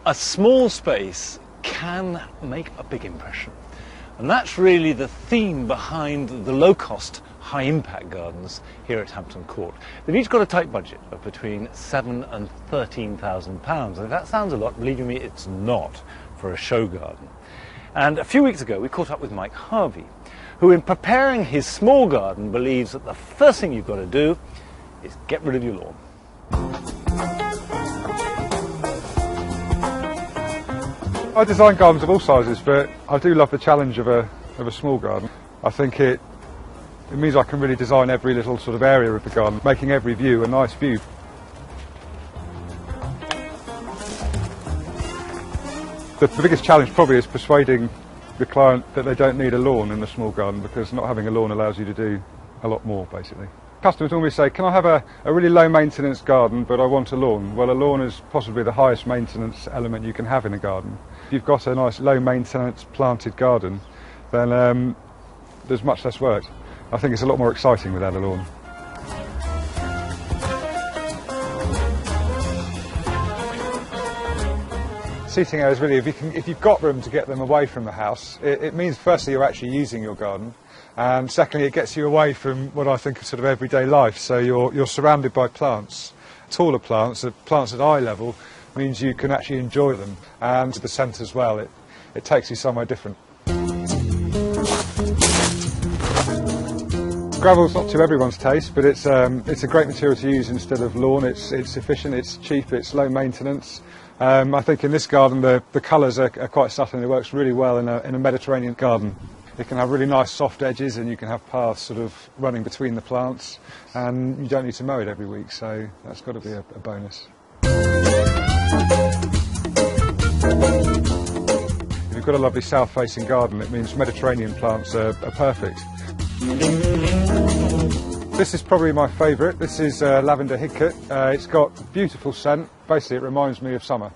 A small space can make a big impression, and that's really the theme behind the low-cost, high-impact gardens here at Hampton Court. They've each got a tight budget of between £7,000 and £13,000, and if that sounds a lot, believe me, it's not for a show garden. And a few weeks ago we caught up with Mike Harvey, who in preparing his small garden believes that the first thing you've got to do is get rid of your lawn. I design gardens of all sizes, but I do love the challenge of a small garden. I think it means I can really design every little sort of area of the garden, making every view a nice view. The biggest challenge probably is persuading the client that they don't need a lawn in the small garden, because not having a lawn allows you to do a lot more, basically. Customers normally say, can I have a really low maintenance garden but I want a lawn? Well, a lawn is possibly the highest maintenance element you can have in a garden. If you've got a nice low maintenance planted garden, then there's much less work. I think it's a lot more exciting without a lawn. Seating areas, really, if you've got room to get them away from the house, it means firstly you're actually using your garden, and secondly it gets you away from what I think of sort of everyday life. So you're surrounded by plants, taller plants, plants at eye level, means you can actually enjoy them, and the scent as well, it takes you somewhere different. Gravel's not to everyone's taste, but it's a great material to use instead of lawn. It's efficient, it's cheap, it's low maintenance. I think in this garden the colours are quite subtle, and it works really well in a Mediterranean garden. It can have really nice soft edges, and you can have paths sort of running between the plants, and you don't need to mow it every week, so that's got to be a bonus. If you've got a lovely south-facing garden, it means Mediterranean plants are perfect. This is probably my favourite. This is lavender hidcote. It's got beautiful scent. Basically it reminds me of summer.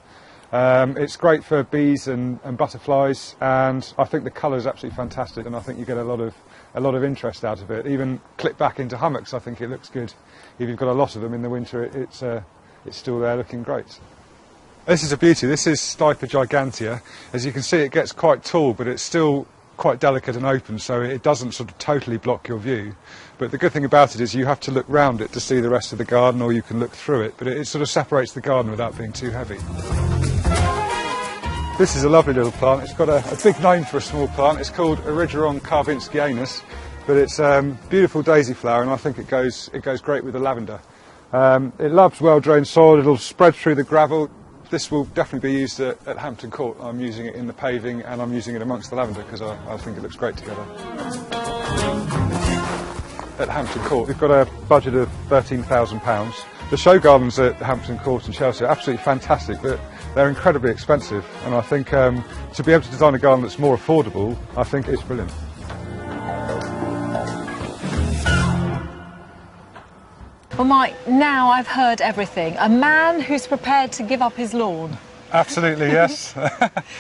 It's great for bees and butterflies, and I think the colour is absolutely fantastic, and I think you get a lot of interest out of it. Even clipped back into hummocks, I think it looks good. If you've got a lot of them in the winter, it's still there looking great. This is a beauty. This is Stipa gigantea. As you can see, it gets quite tall, but it's still quite delicate and open, so it doesn't sort of totally block your view. But the good thing about it is you have to look round it to see the rest of the garden, or you can look through it, but it sort of separates the garden without being too heavy. This is a lovely little plant. It's got a big name for a small plant. It's called Erigeron carvinskianus, but it's beautiful daisy flower, and I think it goes great with the lavender. It loves well-drained soil. It'll spread through the gravel. This will definitely be used at Hampton Court. I'm using it in the paving, and I'm using it amongst the lavender because I think it looks great together. At Hampton Court, we've got a budget of £13,000. The show gardens at Hampton Court and Chelsea are absolutely fantastic, but they're incredibly expensive, and I think to be able to design a garden that's more affordable, I think it's brilliant. Well, Mike, now I've heard everything. A man who's prepared to give up his lawn. Absolutely, yes.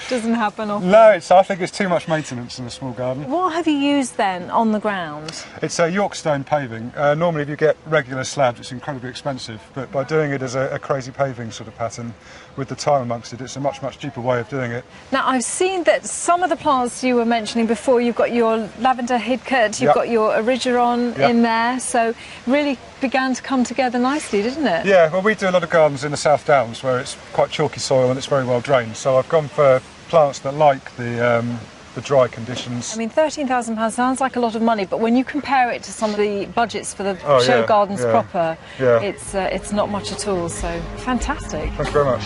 Doesn't happen often. No, I think it's too much maintenance in a small garden. What have you used then on the ground? It's a York stone paving. Normally if you get regular slabs it's incredibly expensive, but by doing it as a crazy paving sort of pattern with the tile amongst it, it's a much cheaper way of doing it. Now I've seen that some of the plants you were mentioning before, you've got your lavender hidcote, you've got your Erigeron in there, so really began to come together nicely, didn't it? Yeah, well we do a lot of gardens in the South Downs where it's quite chalky soil and it's very well drained, so I've gone for plants that like the dry conditions. I mean, £13,000 sounds like a lot of money, but when you compare it to some of the budgets for the show gardens proper, it's not much at all, so fantastic. Thank you very much.